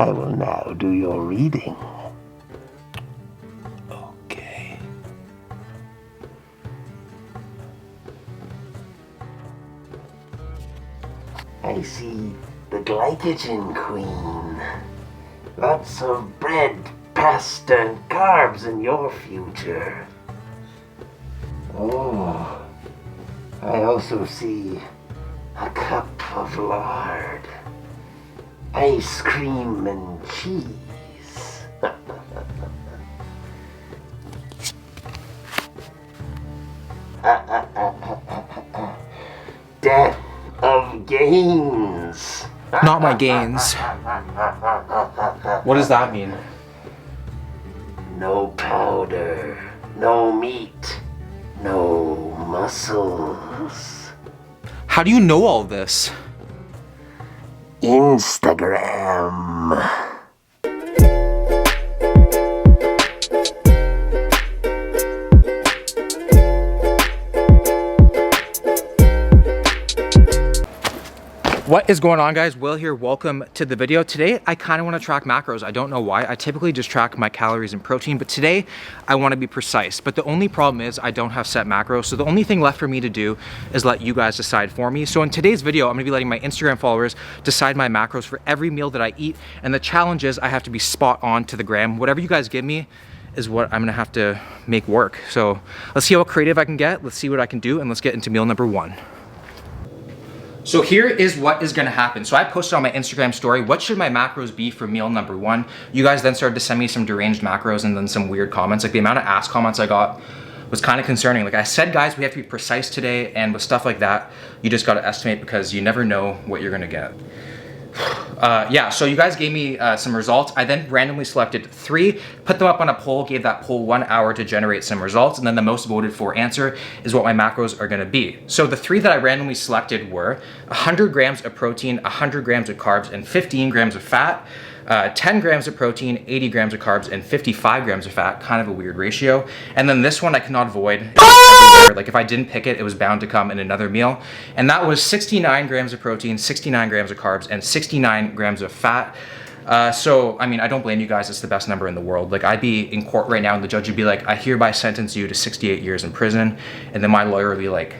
I will now do your reading. Okay. I see the glycogen queen. Lots of bread, pasta, and carbs in your future. Oh, I also see a cup of lard, ice cream, and cheese. Death of gains. Not my gains. What does that mean? No powder, no meat, no muscles. How do you know all this? Instagram. What is going on, guys? Will here. Welcome to the video. Today I kind of want to track macros. I don't know why. I typically just track my calories and protein, but today I want to be precise. But the only problem is I don't have set macros, so the only thing left for me to do is let you guys decide for me. So in today's video, I'm going to be letting my Instagram followers decide my macros for every meal that I eat, and the challenge is I have to be spot on to the gram. Whatever you guys give me is what I'm gonna have to make work. So let's see how creative I can get, let's see what I can do, and let's get into meal number one. So here is what is gonna happen. So I posted on my Instagram story, what should my macros be for meal number one? You guys then started to send me some deranged macros and then some weird comments. Like the amount of ass comments I got was kind of concerning. Like I said, guys, we have to be precise today, and with stuff like that, you just gotta estimate because you never know what you're gonna get. Yeah, so you guys gave me some results. I then randomly selected 3, put them up on a poll, gave that poll 1 hour to generate some results, and then the most voted for answer is what my macros are gonna be. So the 3 that I randomly selected were 100 grams of protein, 100 grams of carbs, and 15 grams of fat. 10 grams of protein, 80 grams of carbs, and 55 grams of fat, kind of a weird ratio. And then this one I cannot avoid. Everywhere. Like if I didn't pick it, it was bound to come in another meal. And that was 69 grams of protein, 69 grams of carbs, and 69 grams of fat. So, I mean, I don't blame you guys. It's the best number in the world. Like I'd be in court right now and the judge would be like, I hereby sentence you to 68 years in prison. And then my lawyer would be like,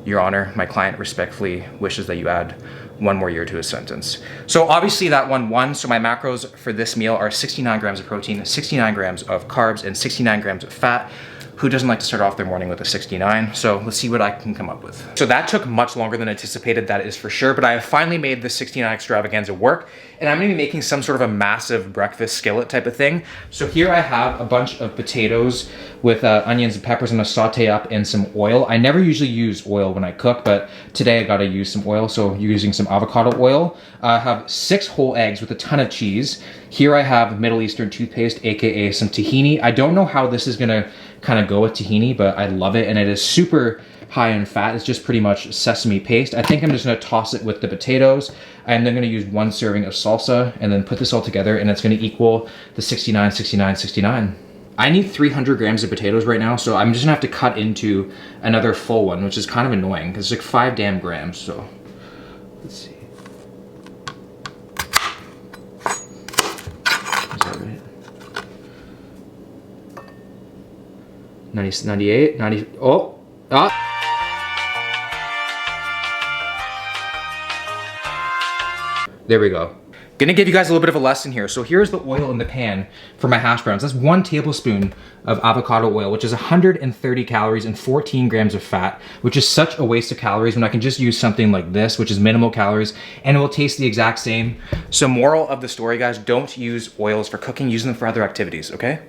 Your Honor, my client respectfully wishes that you add 1 more year to his sentence. So obviously that one won. So my macros for this meal are 69 grams of protein, 69 grams of carbs, and 69 grams of fat. Who doesn't like to start off their morning with a 69? So let's see what I can come up with. So that took much longer than anticipated, that is for sure, but I have finally made the 69 extravaganza work, and I'm gonna be making some sort of a massive breakfast skillet type of thing. So here I have a bunch of potatoes with onions and peppers. I'm gonna saute up in some oil. I never usually use oil when I cook, but today I gotta use some oil, so using some avocado oil. I have 6 whole eggs with a ton of cheese. Here I have Middle Eastern toothpaste, AKA some tahini. I don't know how this is gonna kind of go with tahini, but I love it, and it is super high in fat. It's just pretty much sesame paste. I think I'm just gonna toss it with the potatoes, and then gonna use 1 serving of salsa, and then put this all together, and it's gonna equal the 69, 69, 69. I need 300 grams of potatoes right now, so I'm just gonna have to cut into another full one, which is kind of annoying, because it's like 5 damn grams, so let's see. Is that right? 90, 98, 90, oh, ah. There we go. Gonna give you guys a little bit of a lesson here. So here's the oil in the pan for my hash browns. That's 1 tablespoon of avocado oil, which is 130 calories and 14 grams of fat, which is such a waste of calories when I can just use something like this, which is minimal calories, and it will taste the exact same. So moral of the story, guys, don't use oils for cooking, use them for other activities, okay?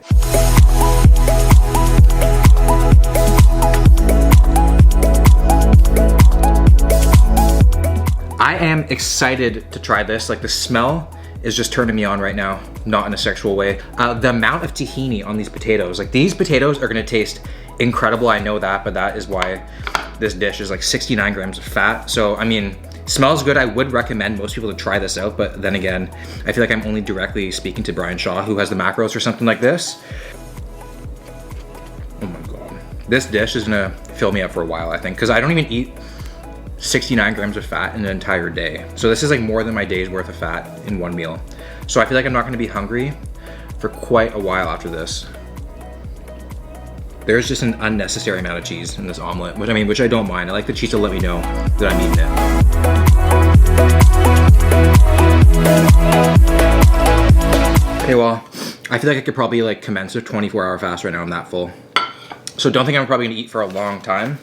I am excited to try this. Like the smell is just turning me on right now, not in a sexual way. The amount of tahini on these potatoes, like these potatoes are gonna taste incredible, I know that, but that is why this dish is like 69 grams of fat. So, I mean, smells good. I would recommend most people to try this out, but then again, I feel like I'm only directly speaking to Brian Shaw, who has the macros for something like this. Oh my God. This dish is gonna fill me up for a while, I think, because I don't even eat 69 grams of fat in an entire day. So this is like more than my day's worth of fat in one meal. So I feel like I'm not gonna be hungry for quite a while after this. There's just an unnecessary amount of cheese in this omelet, which I don't mind. I like the cheese to let me know that I'm eating it. Okay, well, I feel like I could probably like commence a 24-hour fast right now. I'm that full. So don't think I'm probably gonna eat for a long time.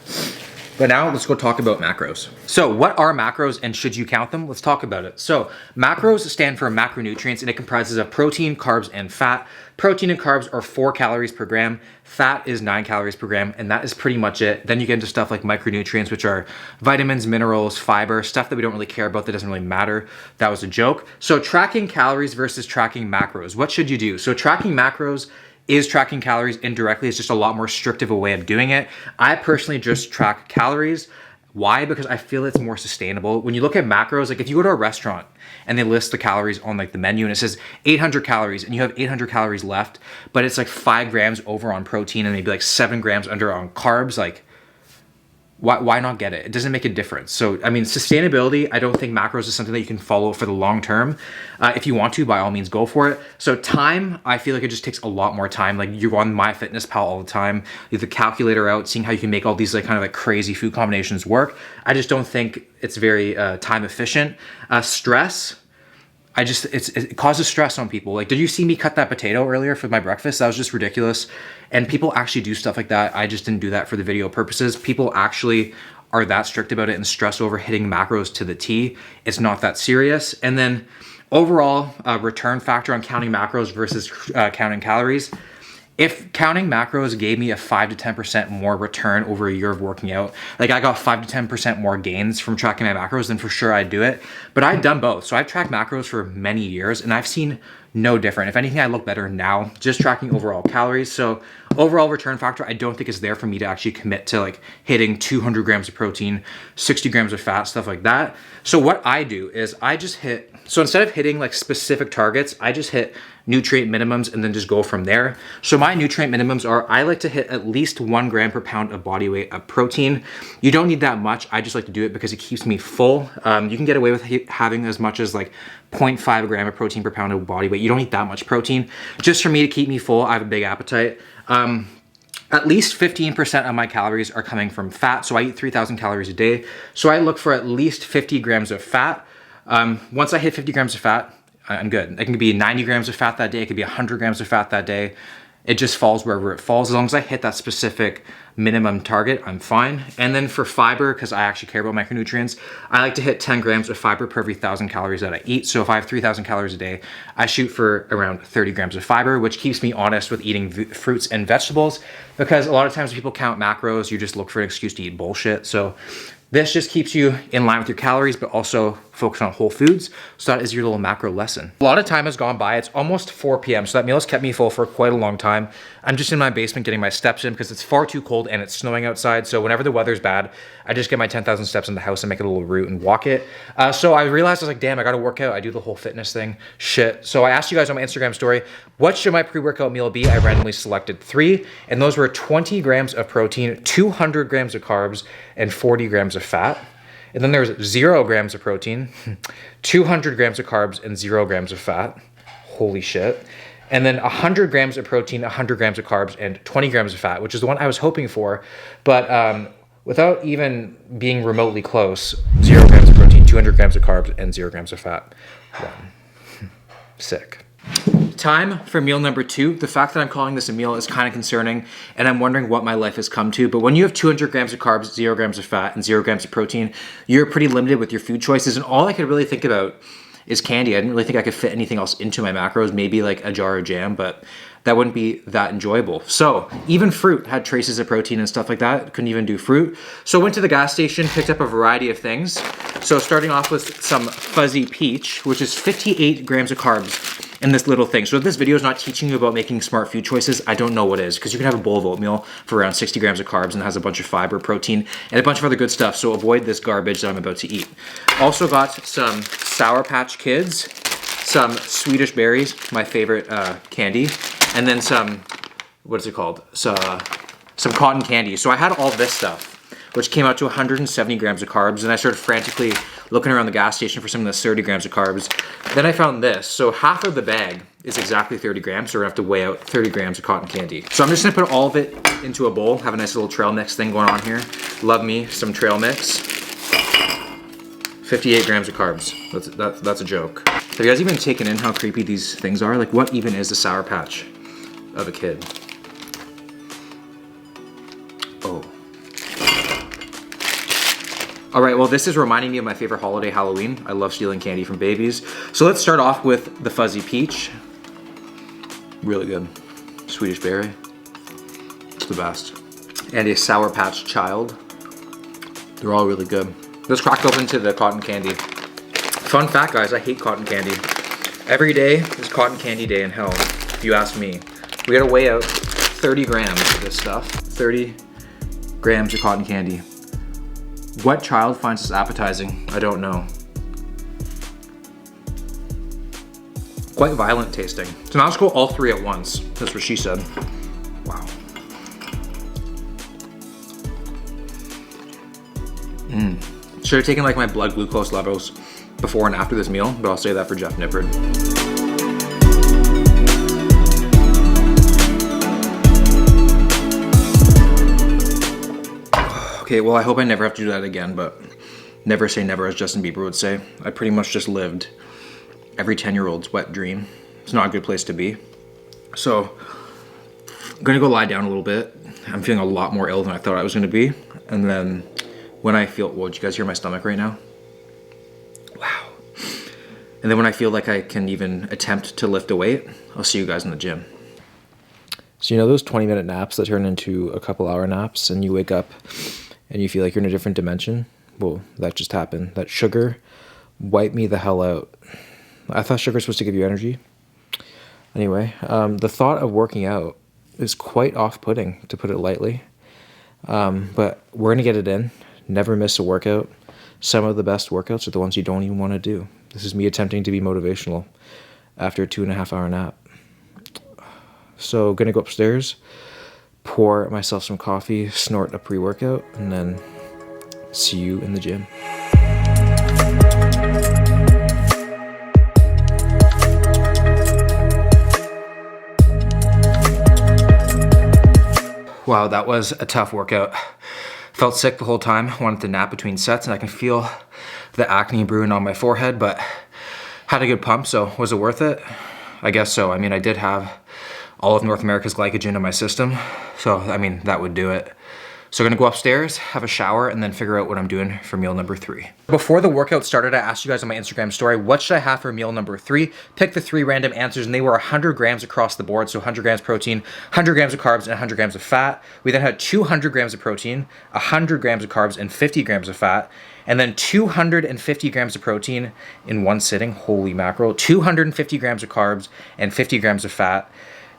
But now let's go talk about macros. So what are macros and should you count them? Let's talk about it. So macros stand for macronutrients and it comprises of protein, carbs, and fat. Protein and carbs are 4 calories per gram. Fat is 9 calories per gram, and that is pretty much it. Then you get into stuff like micronutrients, which are vitamins, minerals, fiber, stuff that we don't really care about, that doesn't really matter. That was a joke. So tracking calories versus tracking macros. What should you do? So tracking macros is tracking calories indirectly. It's just a lot more strict of a way of doing it. I personally just track calories. Why? Because I feel it's more sustainable. When you look at macros, like if you go to a restaurant and they list the calories on like the menu and it says 800 calories and you have 800 calories left, but it's like 5 grams over on protein and maybe like 7 grams under on carbs, like why not get it? It doesn't make a difference. So, I mean, sustainability, I don't think macros is something that you can follow for the long term. If you want to, by all means, go for it. So time, I feel like it just takes a lot more time. Like you're on MyFitnessPal all the time. You have the calculator out, seeing how you can make all these like kind of like crazy food combinations work. I just don't think it's very time efficient. Stress, it causes stress on people. Like, did you see me cut that potato earlier for my breakfast? That was just ridiculous. And people actually do stuff like that. I just didn't do that for the video purposes. People actually are that strict about it and stress over hitting macros to the T. It's not that serious. And then overall return factor on counting macros versus counting calories. If counting macros gave me a 5 to 10% more return over a year of working out, like I got 5 to 10% more gains from tracking my macros, then for sure I'd do it. But I've done both. So I've tracked macros for many years and I've seen no different. If anything, I look better now just tracking overall calories. So overall return factor, I don't think is there for me to actually commit to like hitting 200 grams of protein, 60 grams of fat, stuff like that. So what I do is I just hit, so instead of hitting like specific targets, I just hit nutrient minimums and then just go from there. So my nutrient minimums are, I like to hit at least 1 gram per pound of body weight of protein. You don't need that much. I just like to do it because it keeps me full. You can get away with having as much as like 0.5 gram of protein per pound of body weight. You don't need that much protein. Just for me to keep me full, I have a big appetite. At least 15% of my calories are coming from fat. So I eat 3,000 calories a day. So I look for at least 50 grams of fat. Once I hit 50 grams of fat, I'm good. It can be 90 grams of fat that day. It could be 100 grams of fat that day. It just falls wherever it falls. As long as I hit that specific minimum target, I'm fine. And then for fiber, because I actually care about micronutrients, I like to hit 10 grams of fiber per every 1,000 calories that I eat. So if I have 3,000 calories a day, I shoot for around 30 grams of fiber, which keeps me honest with eating fruits and vegetables. Because a lot of times when people count macros, you just look for an excuse to eat bullshit. So this just keeps you in line with your calories, but also focus on whole foods. So that is your little macro lesson. A lot of time has gone by. It's almost 4 p.m. So that meal has kept me full for quite a long time. I'm just in my basement getting my steps in because it's far too cold and it's snowing outside. So whenever the weather's bad, I just get my 10,000 steps in the house and make a little route and walk it. So I realized I was like, damn, I got to work out. I do the whole fitness thing. Shit. So I asked you guys on my Instagram story, what should my pre-workout meal be? I randomly selected 3, and those were 20 grams of protein, 200 grams of carbs, and 40 grams of fat. And then there's 0 grams of protein, 200 grams of carbs, and 0 grams of fat. Holy shit. And then 100 grams of protein, 100 grams of carbs, and 20 grams of fat, which is the one I was hoping for. But without even being remotely close, 0 grams of protein, 200 grams of carbs, and 0 grams of fat. Wow. Sick. Time for meal number 2. The fact that I'm calling this a meal is kind of concerning, and I'm wondering what my life has come to. But when you have 200 grams of carbs, 0 grams of fat, and 0 grams of protein, you're pretty limited with your food choices. And all I could really think about is candy. I didn't really think I could fit anything else into my macros, maybe like a jar of jam, but that wouldn't be that enjoyable. So even fruit had traces of protein and stuff like that. Couldn't even do fruit. So I went to the gas station, picked up a variety of things. So starting off with some fuzzy peach, which is 58 grams of carbs in this little thing. So if this video is not teaching you about making smart food choices, I don't know what is, because you can have a bowl of oatmeal for around 60 grams of carbs and it has a bunch of fiber, protein, and a bunch of other good stuff. So avoid this garbage that I'm about to eat. Also got some Sour Patch Kids, some Swedish berries, my favorite candy, and then some, what is it called? So, some cotton candy. So I had all this stuff, which came out to 170 grams of carbs, and I started frantically looking around the gas station for something that's 30 grams of carbs. Then I found this. So half of the bag is exactly 30 grams, so we're gonna have to weigh out 30 grams of cotton candy. So I'm just gonna put all of it into a bowl, have a nice little trail mix thing going on here. Love me some trail mix. 58 grams of carbs. That's a joke. Have you guys even taken in how creepy these things are? Like, what even is a Sour Patch of a kid? Oh. All right, well, this is reminding me of my favorite holiday, Halloween. I love stealing candy from babies. So let's start off with the Fuzzy Peach. Really good. Swedish Berry. It's the best. And a Sour Patch Child. They're all really good. Let's crack open to the cotton candy. Fun fact, guys, I hate cotton candy. Every day is cotton candy day in hell, if you ask me. We gotta weigh out 30 grams of this stuff. 30 grams of cotton candy. What child finds this appetizing? I don't know. Quite violent tasting. So now let's go all three at once. That's what she said. Wow. Should have taken like my blood glucose levels before and after this meal, but I'll save that for Jeff Nippard. Okay, well, I hope I never have to do that again, but never say never, as Justin Bieber would say. I pretty much just lived every 10-year-old's wet dream. It's not a good place to be. So I'm gonna go lie down a little bit. I'm feeling a lot more ill than I thought I was gonna be. And then when I feel, well, did you guys hear my stomach right now? Wow. And then when I feel like I can even attempt to lift a weight, I'll see you guys in the gym. So you know those 20-minute naps that turn into a couple-hour naps and you wake up and you feel like you're in a different dimension? Well, that just happened. That sugar wiped me the hell out. I thought sugar was supposed to give you energy. Anyway, the thought of working out is quite off-putting, to put it lightly. But we're gonna get it in. Never miss a workout. Some of the best workouts are the ones you don't even want to do. This is me attempting to be motivational after a 2.5-hour nap. So gonna go upstairs, pour myself some coffee, snort a pre-workout, and then see you in the gym. Wow, that was a tough workout. Felt sick the whole time, wanted to nap between sets, and I can feel the acne brewing on my forehead, but had a good pump, so was it worth it? I guess so. I mean, I did have all of North America's glycogen in my system, so I mean, that would do it. So I'm gonna go upstairs, have a shower, and then figure out what I'm doing for meal number 3. Before the workout started, I asked you guys on my Instagram story, what should I have for meal number 3? Pick the 3 random answers, and they were 100 grams across the board. So 100 grams protein, 100 grams of carbs, and 100 grams of fat. We then had 200 grams of protein, 100 grams of carbs, and 50 grams of fat. And then 250 grams of protein in one sitting, holy mackerel. 250 grams of carbs, and 50 grams of fat.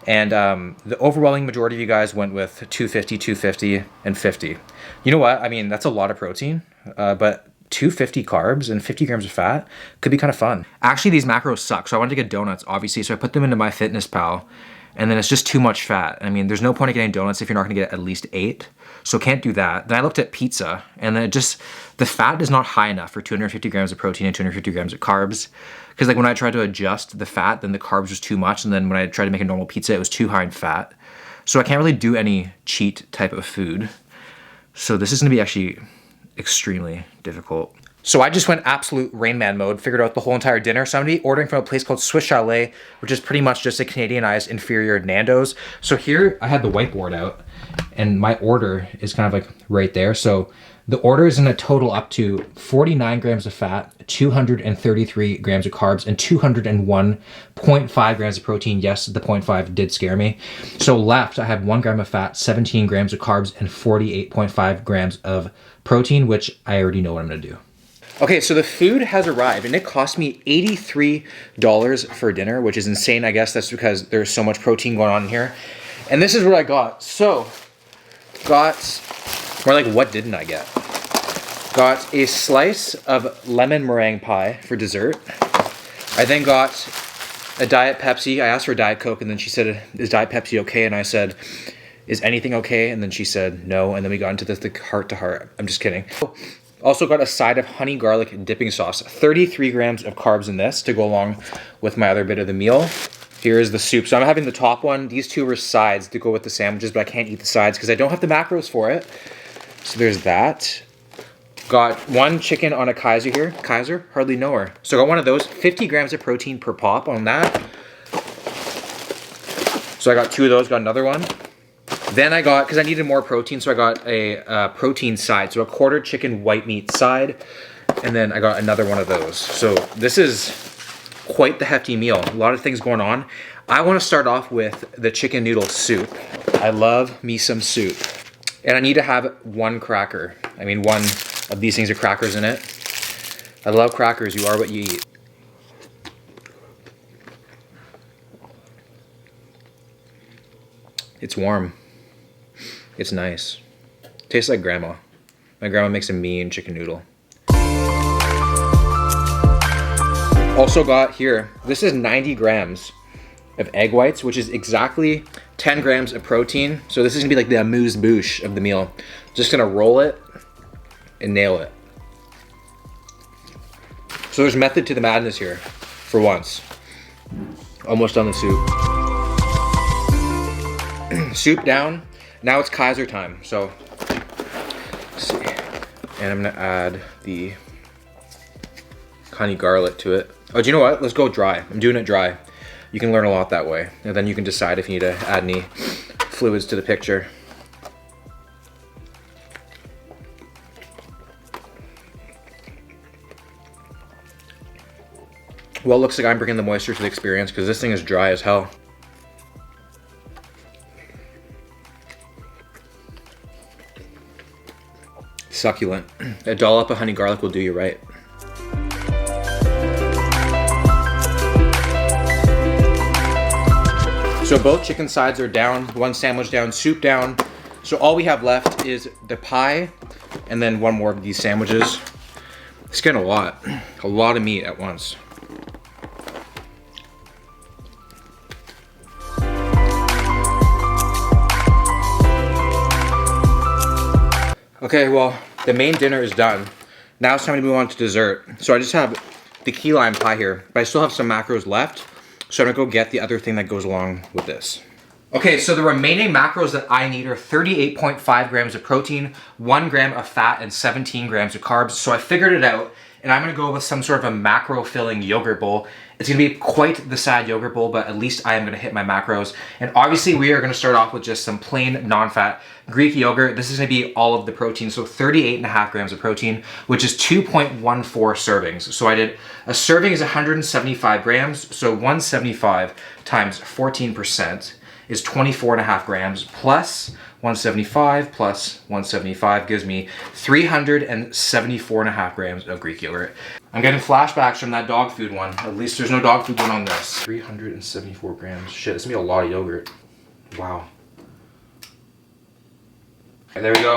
And the overwhelming majority of you guys went with 250, 250, and 50. You know what? I mean, that's a lot of protein, but 250 carbs and 50 grams of fat could be kind of fun. Actually, these macros suck, so I wanted to get donuts, obviously, so I put them into MyFitnessPal, and then it's just too much fat. I mean, there's no point in getting donuts if you're not gonna get at least 8, so can't do that. Then I looked at pizza, and then the fat is not high enough for 250 grams of protein and 250 grams of carbs. Because like when I tried to adjust the fat, then the carbs was too much, and then when I tried to make a normal pizza, it was too high in fat. So I can't really do any cheat type of food. So this is gonna be actually extremely difficult. So I just went absolute Rain Man mode, figured out the whole entire dinner. So I'm gonna be ordering from a place called Swiss Chalet, which is pretty much just a Canadianized inferior Nando's. So here I had the whiteboard out, and my order is kind of like right there. So the order is in a total up to 49 grams of fat, 233 grams of carbs, and 201.5 grams of protein. Yes, the 0.5 did scare me. So left, I have 1 gram of fat, 17 grams of carbs, and 48.5 grams of protein, which I already know what I'm gonna do. Okay, so the food has arrived, and it cost me $83 for dinner, which is insane. I guess that's because there's so much protein going on here. And this is what I got. So, what didn't I get? Got a slice of lemon meringue pie for dessert. I then got a Diet Pepsi. I asked for a Diet Coke, and then she said, is Diet Pepsi okay? And I said, is anything okay? And then she said, no. And then we got into the heart to heart. I'm just kidding. Also got a side of honey garlic dipping sauce. 33 grams of carbs in this to go along with my other bit of the meal. Here is the soup. So I'm having the top one. These two were sides to go with the sandwiches, but I can't eat the sides because I don't have the macros for it. So there's that. Got one chicken on a Kaiser here. Kaiser? Hardly know her. So I got one of those. 50 grams of protein per pop on that. So I got two of those, got another one. Then I got, because I needed more protein, so I got a protein side. So a quarter chicken white meat side. And then I got another one of those. So this is quite the hefty meal. A lot of things going on. I want to start off with the chicken noodle soup. I love me some soup. And I need to have one cracker. I mean, one of these things are crackers in it. I love crackers. You are what you eat. It's warm. It's nice. Tastes like grandma. My grandma makes a mean chicken noodle. Also got here, this is 90 grams of egg whites, which is exactly 10 grams of protein. So this is gonna be like the amuse-bouche of the meal. Just gonna roll it and nail it. So there's method to the madness here, for once. Almost done the soup. Soup down. Now it's Kaiser time. So, let's see. And I'm gonna add the honey garlic to it. Oh, do you know what? Let's go dry. I'm doing it dry. You can learn a lot that way. And then you can decide if you need to add any fluids to the picture. Well, it looks like I'm bringing the moisture to the experience because this thing is dry as hell. Succulent. A dollop of honey garlic will do you right. So both chicken sides are down, one sandwich down, soup down. So all we have left is the pie and then one more of these sandwiches. It's getting a lot of meat at once. Okay, well, the main dinner is done. Now it's time to move on to dessert. So I just have the key lime pie here, but I still have some macros left. So I'm gonna go get the other thing that goes along with this. Okay, so the remaining macros that I need are 38.5 grams of protein, 1 gram of fat, and 17 grams of carbs. So I figured it out, and I'm gonna go with some sort of a macro-filling yogurt bowl. It's gonna be quite the sad yogurt bowl, but at least I am gonna hit my macros. And obviously we are gonna start off with just some plain non-fat Greek yogurt. This is gonna be all of the protein, so 38.5 grams of protein, which is 2.14 servings. So I did, a serving is 175 grams, so 175 times 14% is 24.5 grams, plus 175 plus 175 gives me 374.5 grams of Greek yogurt. I'm getting flashbacks from that dog food one. At least there's no dog food one on this. 374 grams. Shit, this is gonna be a lot of yogurt. Wow. And there we go.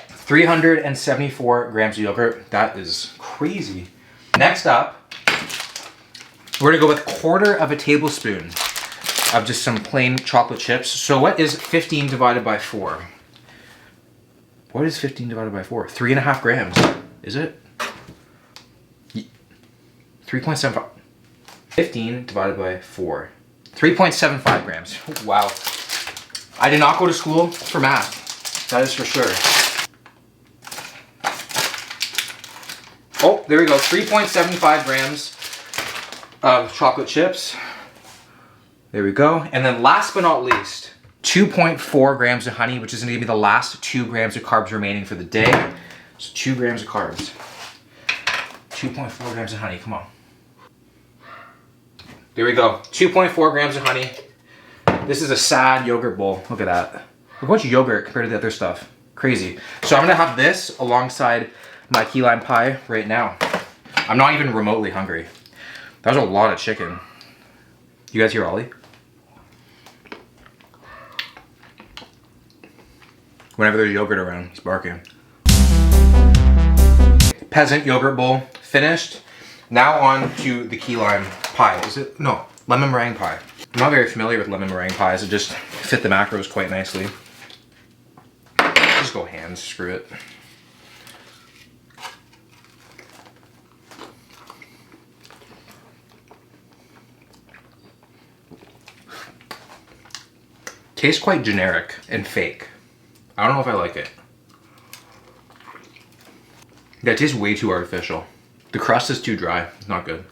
374 grams of yogurt. That is crazy. Next up, we're gonna go with 1/4 of a tablespoon of just some plain chocolate chips. So what is 15 divided by 4? What is 15 divided by 4? 3.5 grams. Is it? 3.75. 15 divided by 4. 3.75 grams. Wow. I did not go to school for math. That is for sure. Oh, there we go. 3.75 grams of chocolate chips. There we go. And then last but not least, 2.4 grams of honey, which is gonna be the last 2 grams of carbs remaining for the day. So 2 grams of carbs. 2.4 grams of honey, come on. There we go, 2.4 grams of honey. This is a sad yogurt bowl, look at that. A bunch of yogurt compared to the other stuff, crazy. So I'm gonna have this alongside my key lime pie right now. I'm not even remotely hungry. That was a lot of chicken. You guys hear Ollie? Whenever there's yogurt around, he's barking. Peasant yogurt bowl finished. Now on to the key lime pie. Is it? No, lemon meringue pie. I'm not very familiar with lemon meringue pies. It just fit the macros quite nicely. Just go hands, screw it. tastes quite generic and fake. I don't know if I like it. That tastes way too artificial. The crust is too dry. It's not good.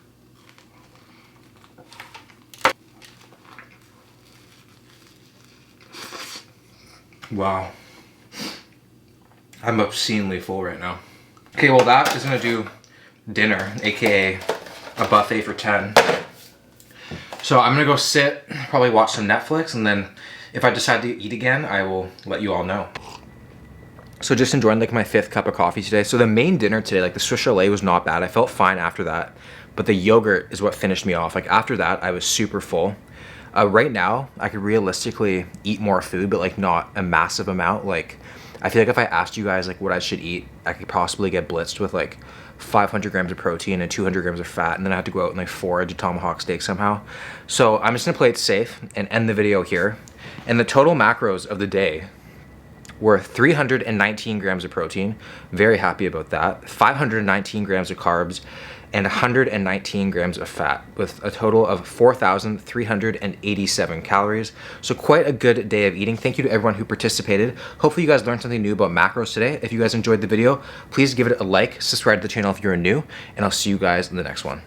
Wow. I'm obscenely full right now. Okay, well that is gonna do dinner, aka a buffet for 10. So I'm gonna go sit, probably watch some Netflix, and then if I decide to eat again, I will let you all know. So just enjoying like my 5th cup of coffee today. So the main dinner today, like the Swiss chalet was not bad. I felt fine after that, but the yogurt is what finished me off. Like after that, I was super full. Right now, I could realistically eat more food, but like not a massive amount. Like I feel like if I asked you guys like what I should eat, I could possibly get blitzed with like 500 grams of protein and 200 grams of fat, and then I have to go out and like forage a tomahawk steak somehow. So I'm just gonna play it safe and end the video here. And the total macros of the day were 319 grams of protein, very happy about that, 519 grams of carbs, and 119 grams of fat, with a total of 4,387 calories. So quite a good day of eating. Thank you to everyone who participated. Hopefully you guys learned something new about macros today. If you guys enjoyed the video, please give it a like, subscribe to the channel if you're new, and I'll see you guys in the next one.